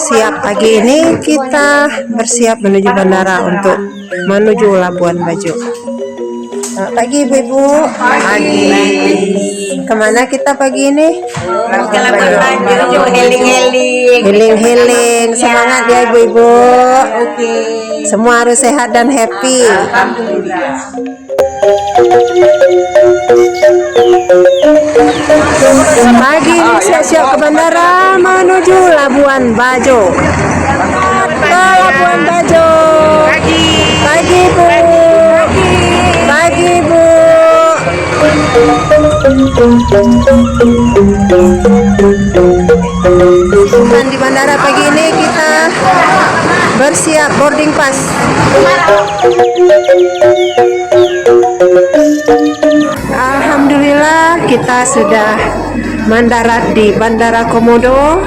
bersiap pagi ini kita bersiap menuju bandara untuk menuju Labuan Bajo. Pagi ibu-ibu. Pagi. Kemana kita pagi ini? Labuan Bajo. Healing. Healing. Semangat ya ibu-ibu. Oke. Semua harus sehat dan happy. Alhamdulillah. Pagi ini siap-siap ke bandara menuju Labuan Bajo. Ke Labuan Bajo. Pagi bu. Pagi bu. Dan di bandara pagi ini kita bersiap boarding pass. Alhamdulillah kita sudah mendarat di Bandara Komodo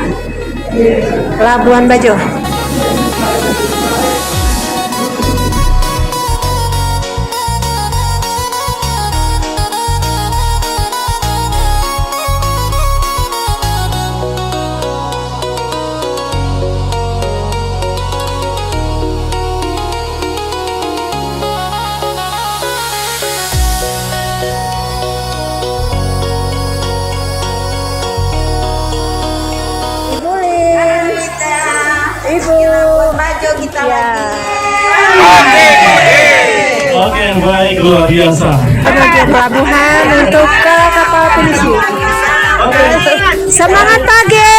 Labuan Bajo. Labuan Bajo kita lagi. Oke, baik, luar biasa. Menuju pelabuhan untuk ke kapal pinisi. Semangat pagi!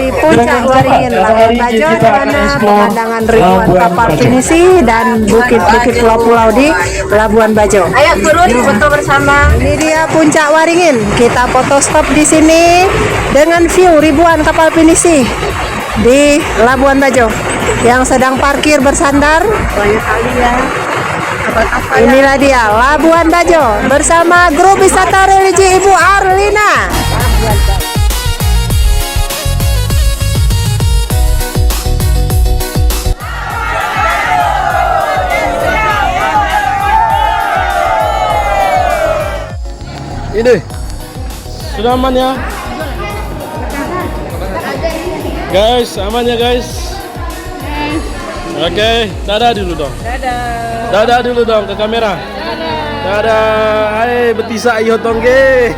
Di puncak Waringin Labuan Bajo, di mana pemandangan ribuan kapal pinisi dan bukit-bukit pulau-pulau di Labuan Bajo. Ayo turun foto bersama. Ini dia puncak Waringin. Kita foto stop di sini dengan view ribuan kapal pinisi di Labuan Bajo yang sedang parkir bersandar. Banyak kali ya. Inilah dia Labuan Bajo bersama grup wisata religi Ibu Arlina. Ini sudah aman ya, guys, aman ya guys. Oke, dadah dulu dong. Dadah dulu dong ke kamera. Dadah. Hai betisa iyo tongge.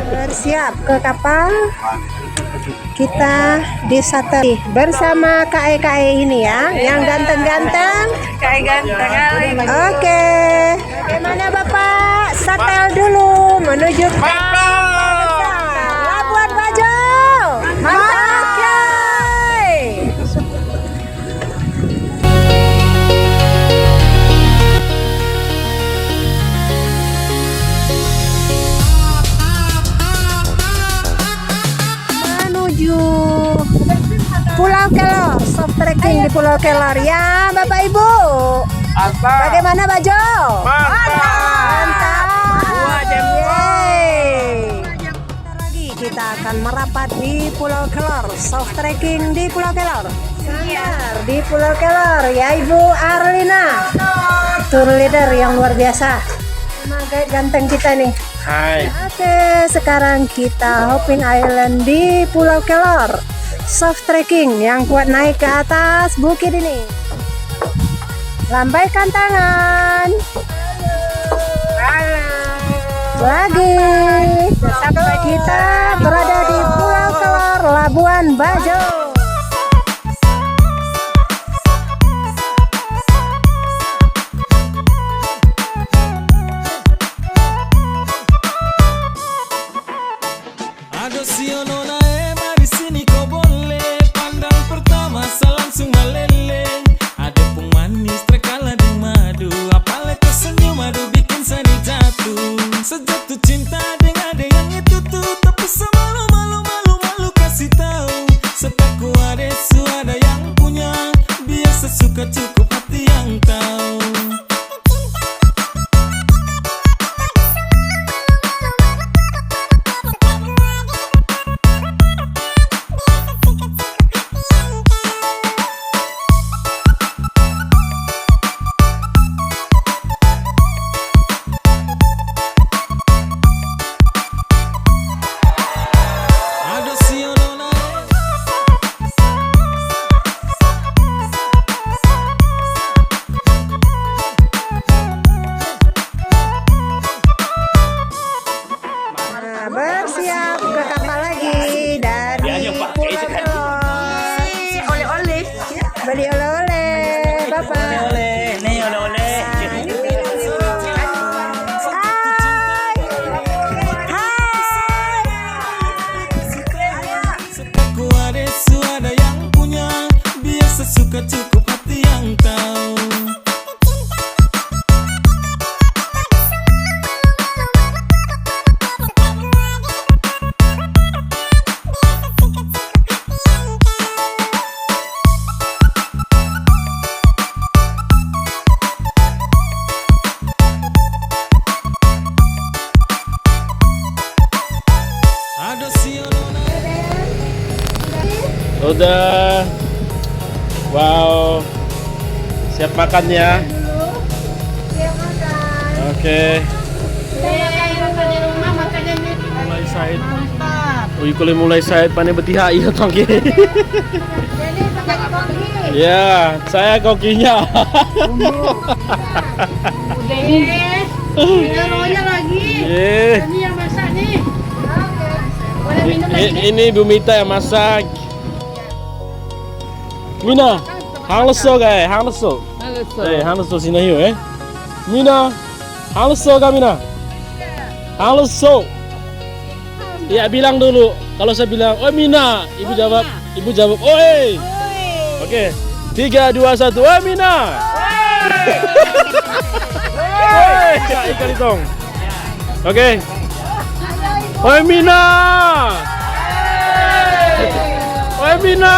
Bersiap ke kapal. Kita disateri bersama KE ini ya, yang ganteng-ganteng. Kayak ganteng. Oke. Bagaimana Bapak? Satel dulu menuju ke Labuan Bajo. Mantap. Menuju Pulau Kelor, soft trekking di Pulau Kelor ya Bapak Ibu. Bagaimana Bajo? Mantap. Yeay. Lagi kita akan merapat di Pulau Kelor, soft trekking di Pulau Kelor. Sandar di Pulau Kelor ya Ibu Arlina. Tour leader yang luar biasa. Sama guide ganteng kita nih. Hai. Oke, sekarang kita hopping island di Pulau Kelor. Soft trekking yang kuat naik ke atas bukit ini. Lambaikan tangan. Lagi. Sampai kita berada di Pulau Kelor, Labuan Bajo. Ada siono naema di sini kau boleh pandang pertama langsung meleleh. Ada pun manis terkala di madu, apalagi kau senyum madu bikin saya jatuh. Sejatuh cinta dengan ada yang itu tuh, tapi semalu malu kasih tahu. Sepak Udah. Wow. Siap makan ya. Oke. Mulai Said. Ui kulit mulai Said pane betiha iya tongki. Ya, saya kokinya. Roya lagi. Ini yang masak nih. Boleh minum lagi. Ini Bu Mita yang masak. Mina, hangleso guys, hangleso. Hangleso sini yuk Mina, hangleso kah Mina? Hangleso. Ya bilang dulu. Kalau saya bilang, oh Mina, ibu jawab, oi. Oke, 3, 2, 1, oh Mina. Oi, ikan itong. Oke. Oi Mina. Oi Mina.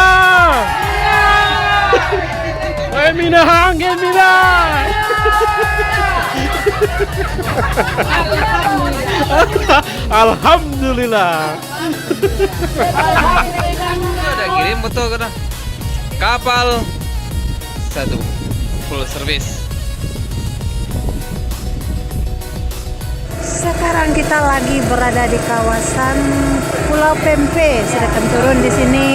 Oi Mina, hangin Mina. Alhamdulillah. Ada kirim foto kena kapal 1 full service. Sekarang kita lagi berada di kawasan Pulau Pempeh. Sedang turun di sini.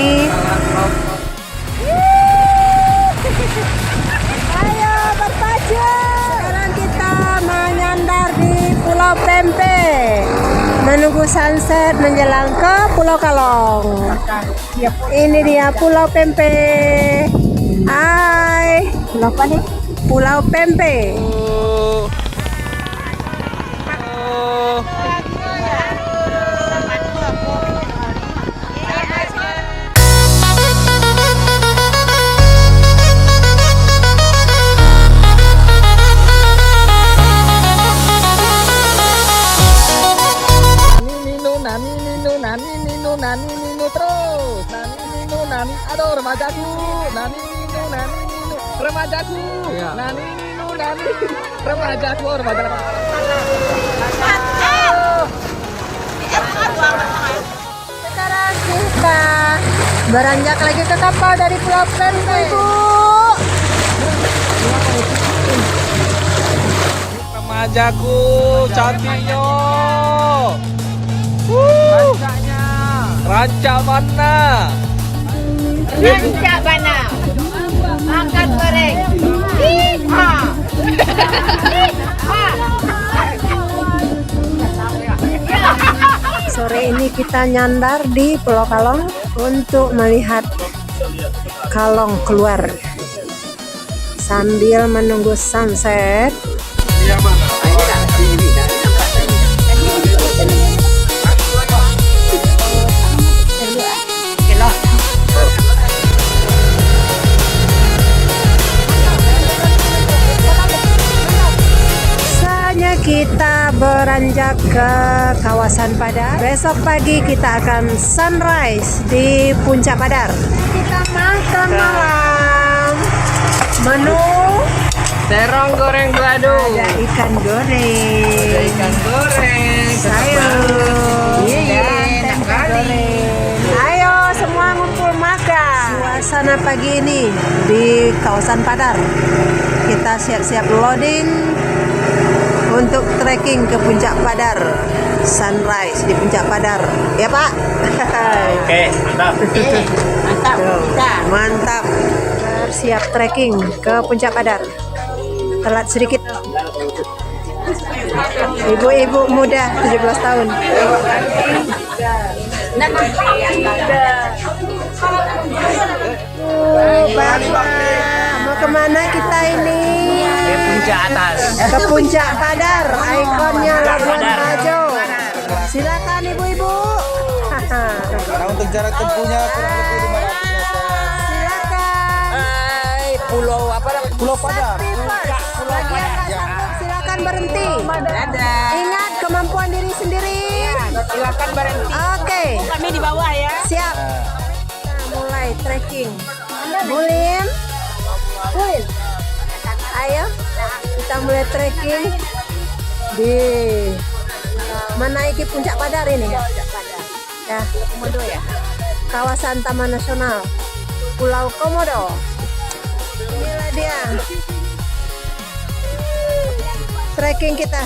Ayo berpacu. Sekarang kita menyandar di Pulau Pempeh, menunggu sunset menjelang ke Pulau Kalong. Ini dia Pulau Pempeh. Hai. Pulau apa nih? Pulau Pempeh. Nani terus. Nani aduh remajaku. Nani remajaku. Nani remajaku. Sekarang kita beranjak lagi ke kapal dari Pulau Pempeh, Ibu. Remajaku cantiknya. Rancak mana? Rancak mana? Makan goreng. Sore ini kita nyandar di Pulau Kalong untuk melihat Kalong keluar sambil menunggu sunset. Kita beranjak ke kawasan Padar. Besok pagi kita akan sunrise di Puncak Padar. Kita makan malam. Menu Terong goreng balado. ada ikan goreng, sayur, tempe goreng. Ayo semua ngumpul makan. Suasana pagi ini di kawasan Padar. Kita siap-siap loading untuk trekking ke Puncak Padar, sunrise di Puncak Padar, ya Pak? Oke, mantap. Mantap. Bersiap trekking ke Puncak Padar. Telat sedikit. Ibu-ibu muda 17 tahun. Bapak, mau kemana kita ini? Puncak atas. Ke Puncak Padar, ikonnya Labuan Bajo. Silakan ibu-ibu. Nah, untuk jarak tempuhnya kurang lebih 500 meter. Silakan. Hai, Pulau apa? Pulau Padar. Pulau Padar. Silakan berhenti. Ingat kemampuan diri sendiri. Silakan berhenti. Oke. Kami di bawah ya. Siap. Nah, mulai trekking. Bulim. Ayo kita mulai trekking di menaiki Puncak Padar ini ya. Komodo ya. Kawasan Taman Nasional. Pulau Komodo. Inilah dia trekking kita.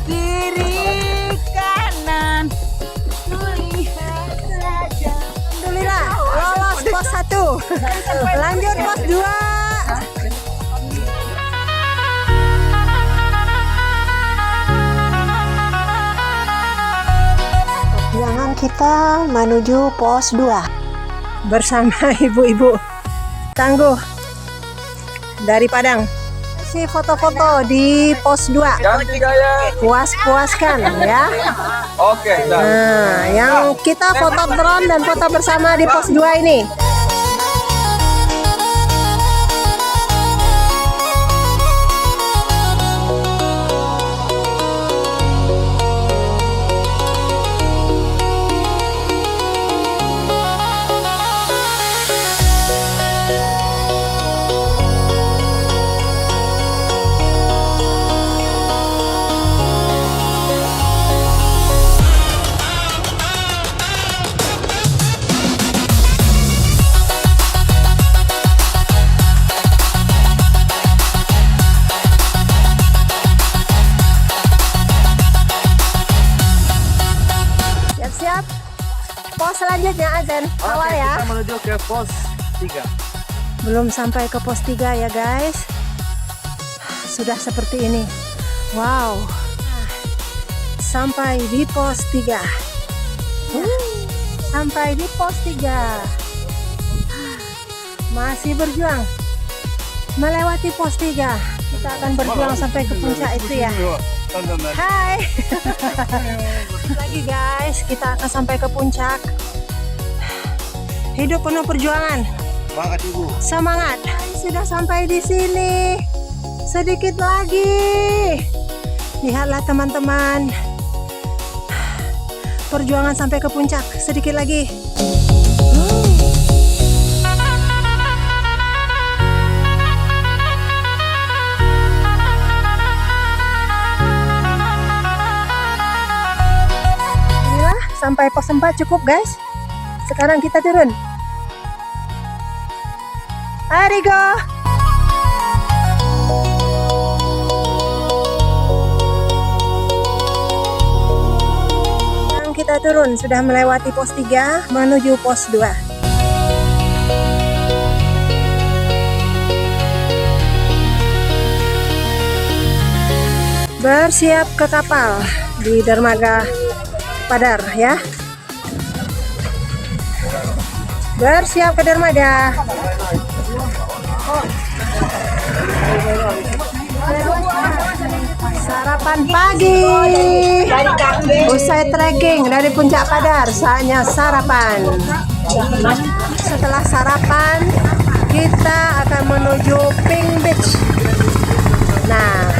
Kiri kanan. Alhamdulillah lolos pos 1. Lanjut pos 2. Perjalanan kita menuju pos 2 bersama ibu-ibu tangguh dari Padang. Si foto-foto di pos 2. Ganti gaya. Puas-puaskan ya. Oke, dah. Nah, yang kita foto drone dan foto bersama di pos 2 ini. Siap-siap. Pos selanjutnya Azan. Awal ya. Kita menuju ke pos 3. Belum sampai ke pos 3 ya guys. Sudah seperti ini. Wow. Sampai di pos 3. Sampai di pos 3. Masih berjuang melewati pos 3. Kita akan berjuang sampai ke puncak itu ya. Hai. Lagi guys, kita akan sampai ke puncak. Hidup penuh perjuangan. Semangat ibu. Semangat. Sudah sampai di sini. Sedikit lagi. Lihatlah teman-teman. Perjuangan sampai ke puncak. Sedikit lagi. Inilah sampai pos 4 cukup guys. Sekarang kita turun. Arigo. Kita turun, sudah melewati pos 3 menuju pos 2. Bersiap ke kapal di dermaga Padar ya. Bersiap ke dermaga. Sarapan pagi. Usai trekking dari puncak Padar, saatnya sarapan. Setelah sarapan, kita akan menuju Pink Beach. Nah,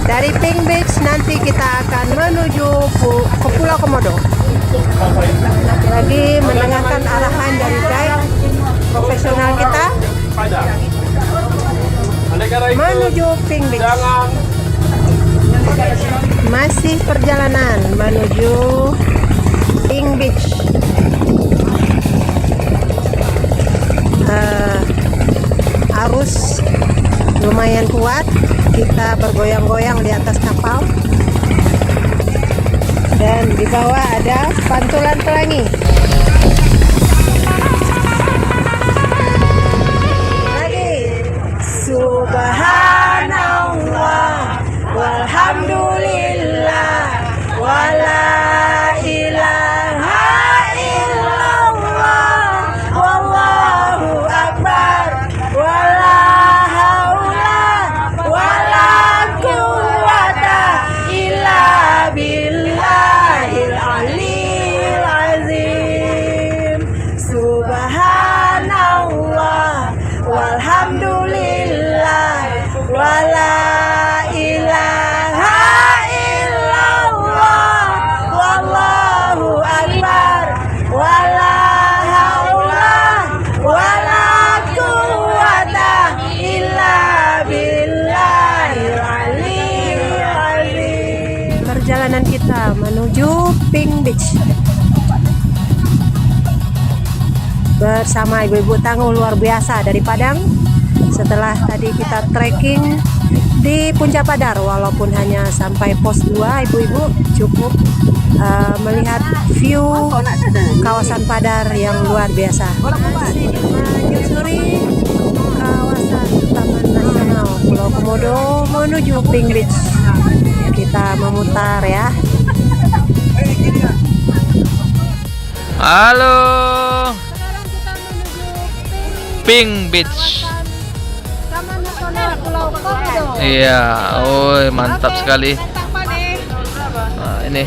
dari Pink Beach nanti kita akan menuju ke Pulau Komodo. Lagi mendengarkan arahan dari guide profesional kita menuju Pink Beach. Masih perjalanan menuju Pink Beach. Arus lumayan kuat, kita bergoyang-goyang di atas kapal dan di bawah ada pantulan pelangi. Lagi Subhanallah walhamdulillah wala ilaha illallah wallahu akbar wala haula wala quwwata illa billahil aliyil azim. Subhanallah walhamdulillah wala ilaha illallah wallahu akbar wala haula wala quwwata illa billahil aliyil azim. Perjalanan kita menuju Pink Beach. bersama ibu-ibu tangguh luar biasa dari Padang. Setelah tadi kita trekking di Puncak Padar, walaupun hanya sampai pos 2, ibu-ibu cukup melihat view kawasan Padar yang luar biasa. Masih menyusuri kawasan Taman Nasional Pulau Komodo menuju Pink Beach. Kita memutar ya. Halo, Pink Beach. Taman Nasional Pulau Komodo. Iya, oh mantap sekali. Nah, ini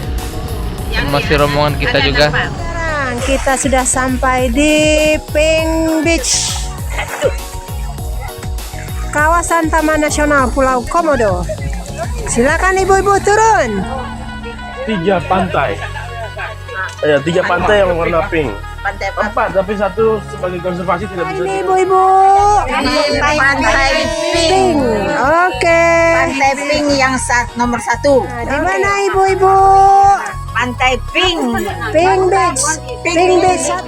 masih rombongan kita juga. Sekarang kita sudah sampai di Pink Beach, kawasan Taman Nasional Pulau Komodo. Silakan ibu-ibu turun. 3 pantai. Ya, 3 pantai yang warna pink. 4, tapi 1 sebagai konservasi tidak bisa. Ini ibu-ibu. Pantai Pink. Oke. Pantai Pink yang nomor 1. Nah, di mana ibu-ibu? Pantai Pink. Pink Beach. Pink Beach 1.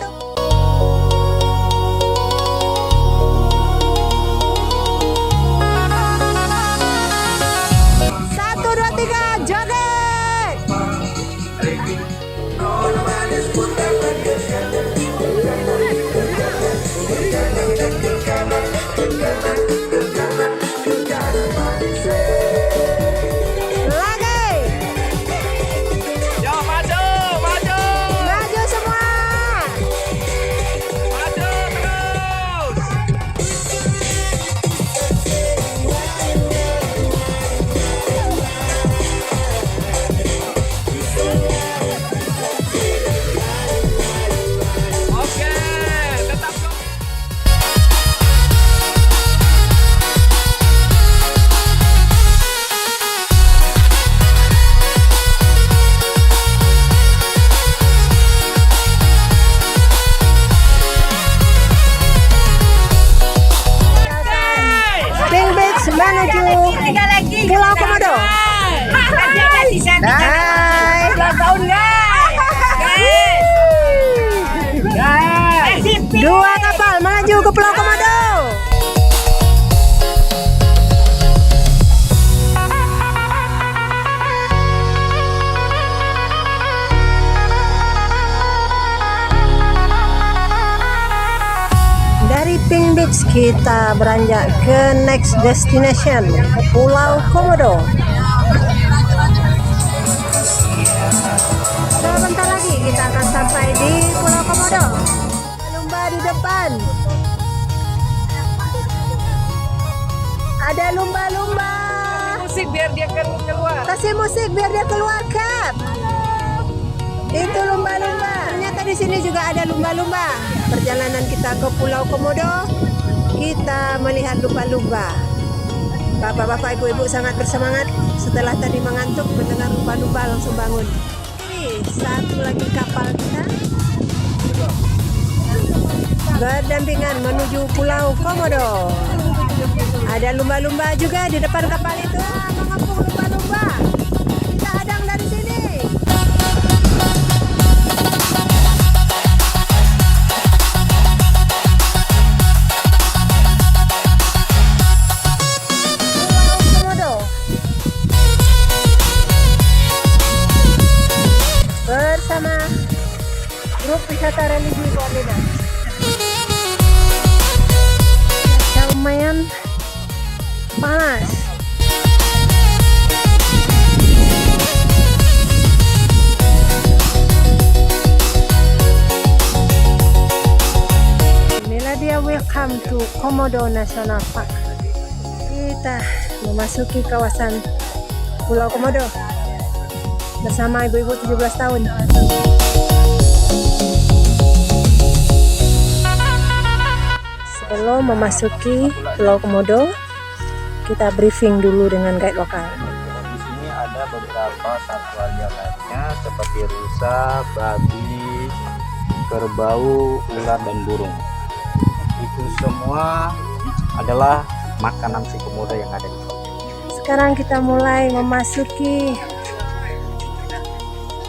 1, 2, 3, joget. Lagi. Maju semua. Pink Beach menuju Pulau Komodo. Hai. Dua kapal menuju ke Pulau Komodo. Dari Pink Beach kita beranjak ke next destination, Pulau Komodo. Sebentar lagi kita akan sampai di Pulau Komodo. Lumba di depan. Ada lumba-lumba. Musik biar dia keluar. Kasih musik biar dia keluar, Kak. Itu lumba-lumba. Ternyata di sini juga ada lumba-lumba. Perjalanan kita ke Pulau Komodo, kita melihat lumba-lumba. Bapak-bapak, ibu-ibu sangat bersemangat. Setelah tadi mengantuk mendengar lumba-lumba langsung bangun. Ini satu lagi kapal kita berdampingan menuju Pulau Komodo. Ada lumba-lumba juga di depan kapal itu. Mengepung lumba-lumba. Kita hadang dari sini. Pulau Komodo bersama grup wisata religi koordinat. Lumayan panas. Inilah dia, welcome to Komodo National Park. Kita memasuki kawasan Pulau Komodo bersama ibu-ibu 17 tahun. Sebelum memasuki Pulau Komodo, kita briefing dulu dengan guide lokal. Di sini ada beberapa satwa liar lainnya seperti rusa, babi, kerbau, ular, dan burung. Itu semua adalah makanan si komodo yang ada di sini. Sekarang kita mulai memasuki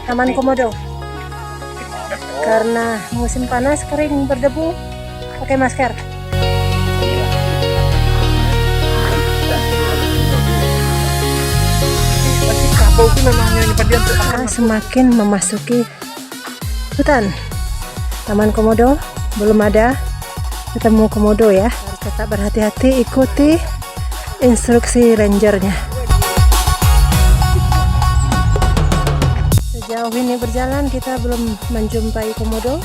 Taman Komodo. Karena musim panas kering berdebu, Pakai masker. Kita semakin memasuki hutan. Taman Komodo belum ada ketemu komodo ya. Harus tetap berhati-hati, ikuti instruksi rangernya. Sejauh ini berjalan kita belum menjumpai komodo.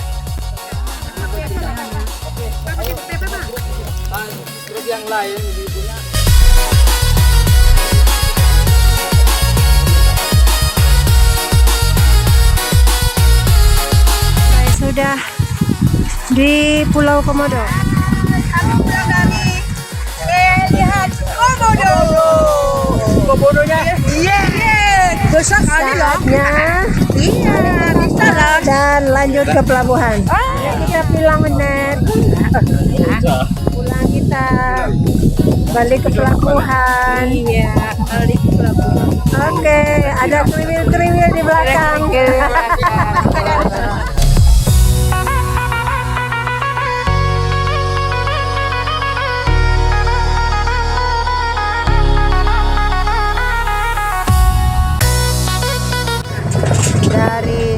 Saya sudah di Pulau Komodo. Komodonya. Iya. Besar kali loh. Saatnya Iya, bisa lah. dan lanjut ke pelabuhan. 30 menit. Pulang kita balik ke pelabuhan. Iya, balik ke pelabuhan. Oke, ada kriwil-kriwil di belakang.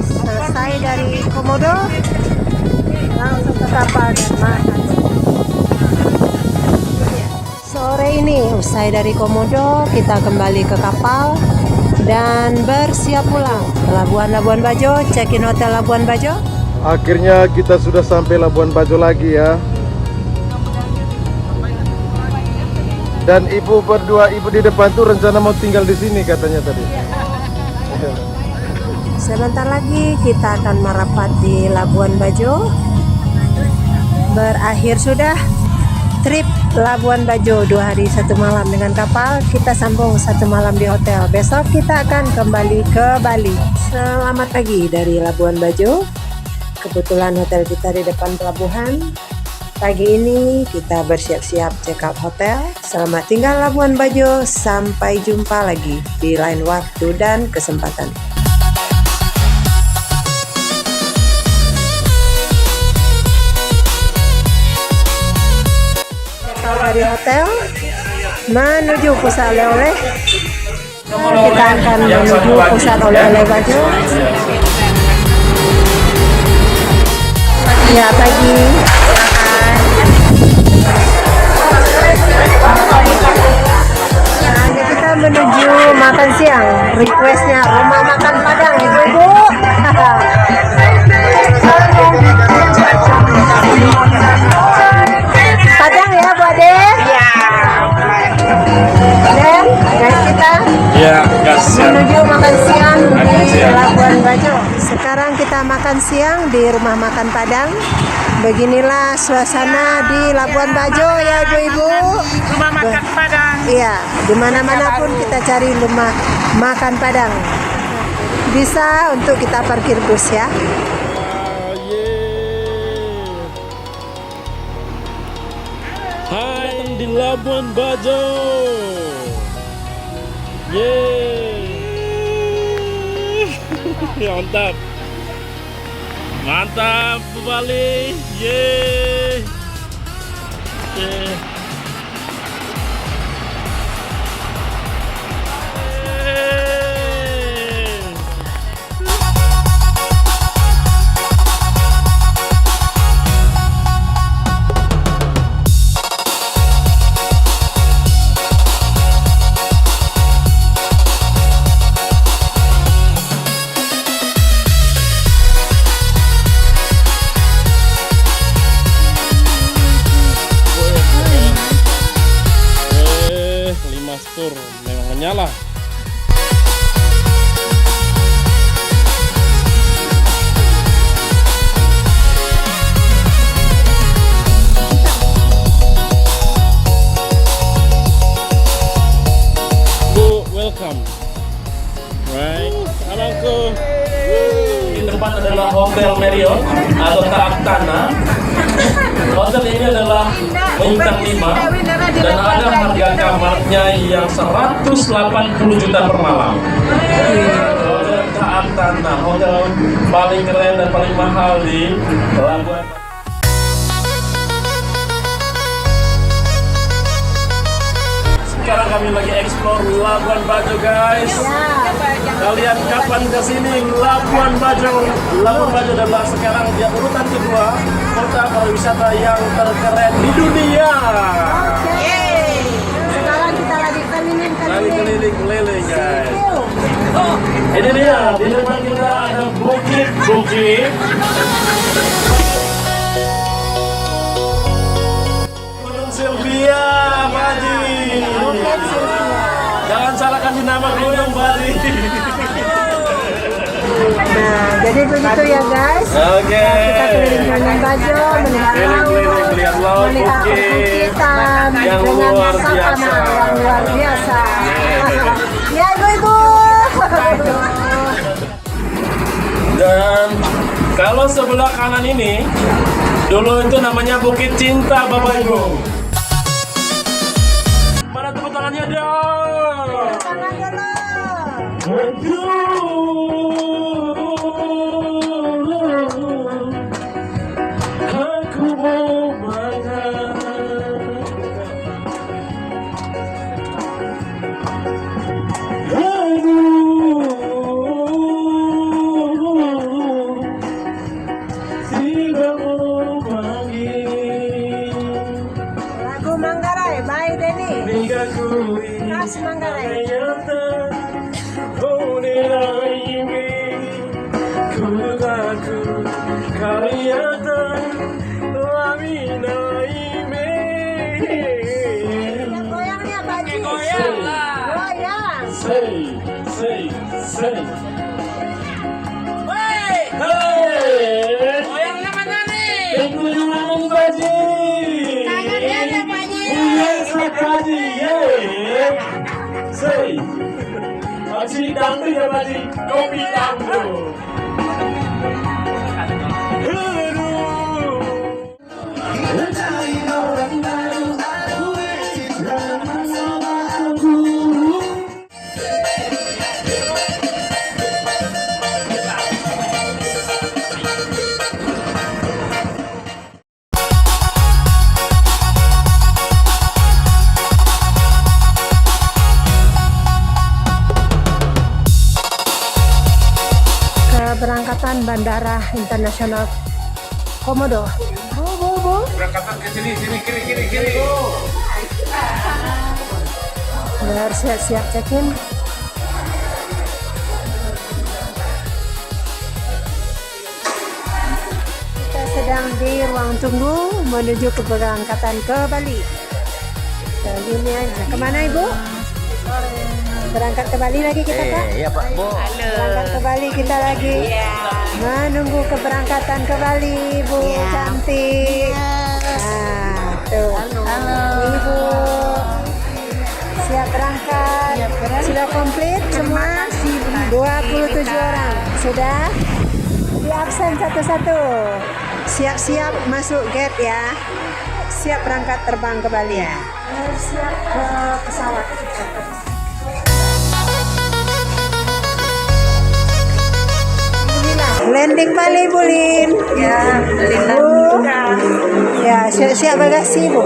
Selesai dari Komodo, langsung ke kapal dan makan. Sore ini usai dari Komodo, kita kembali ke kapal dan bersiap pulang ke Labuan Bajo. Check-in hotel Labuan Bajo. Akhirnya kita sudah sampai Labuan Bajo lagi ya. Dan ibu berdua, ibu di depan tuh rencana mau tinggal di sini katanya tadi. Sebentar lagi kita akan merapat di Labuan Bajo. Berakhir sudah trip Labuan Bajo 2 hari 1 malam dengan kapal. Kita sambung 1 malam di hotel. Besok kita akan kembali ke Bali. Selamat pagi dari Labuan Bajo. Kebetulan hotel kita di depan pelabuhan. Pagi ini kita bersiap-siap check out hotel. Selamat tinggal Labuan Bajo. Sampai jumpa lagi di lain waktu dan kesempatan. Dari hotel menuju pusat oleh-oleh. Kita akan menuju pusat oleh-oleh Bajo. Ya, pagi. Nah, kita menuju makan siang. Requestnya rumah makan Padang, ibu-ibu. Padang ya, Bu Ade? Iya. Dan guys kita menuju makan siang di Labuan Bajo. Sekarang kita makan siang di rumah makan Padang. Beginilah suasana di Labuan Bajo ya ibu-ibu. Rumah makan Padang. Iya, dimana-mana pun kita cari rumah makan Padang. Bisa untuk kita parkir bus ya. Hai di Labuan Bajo. Yeay. Mantap. Mantap kembali. Yeay. Yeay. Tur memang menyala. Bu, welcome. Right, alangku. Di depan adalah Hotel Marriott atau Taraktana. Hotel ini adalah bintang 5 dan ada harga kamarnya yang 180 juta per malam. Hotel Taraktana, hotel paling keren dan paling mahal di Labuan. sekarang kami lagi explore Labuan Bajo guys. Kalian kapan kesini Labuan Bajo? Labuan Bajo adalah sekarang dia urutan kedua kota pariwisata yang terkeren di dunia. Sekarang kita lagi Keliling guys. Ini dia, di depan kita ada bukit-bukit. Gunung Silvia, Pak Haji. Jangan salahkan di nama gunung, Pak Haji. Nah, jadi begitu ya guys. Oke. Kita keliling Labuan Bajo, melihat Keliling-keliling, laut, melihat melihat bukit perbukitan yang dengan luar suasana biasa. yang luar biasa. Ya ibu-ibu. Dan kalau sebelah kanan ini dulu itu namanya Bukit Cinta Bapak Ibu. Mana tepuk tangannya dong? Aku mau makan. Lagu Manggarai, by Denny. Khas Manggarai. Goyangnya Pak Haji. Goyang. Say. Goyangnya mana nih? Tangannya ada, Pak Haji. Yes, Pak Haji. Say. Haji dangdut ya, Pak Haji. Kopi dangdut. Keberangkatan Bandara Internasional Komodo. Bu. Berangkatan ke sini, kiri. Udah harus siap-siap check-in. Kita sedang di ruang tunggu menuju keberangkatan ke Bali. Nah, gini aja. Kemana Ibu? Berangkat ke Bali lagi kita Pak? Iya Pak Bu. Berangkat ke Bali kita lagi. Menunggu keberangkatan ke Bali Ibu cantik. Nah, tuh. Ibu siap berangkat. Sudah komplit semua 27 orang. Sudah di absen satu-satu. Siap-siap masuk gate ya. Siap berangkat terbang ke Bali ya. Siap ke pesawat. Landing Bali Bu Lin. Ya, Bu. Ya, siap-siap bagasi Bu.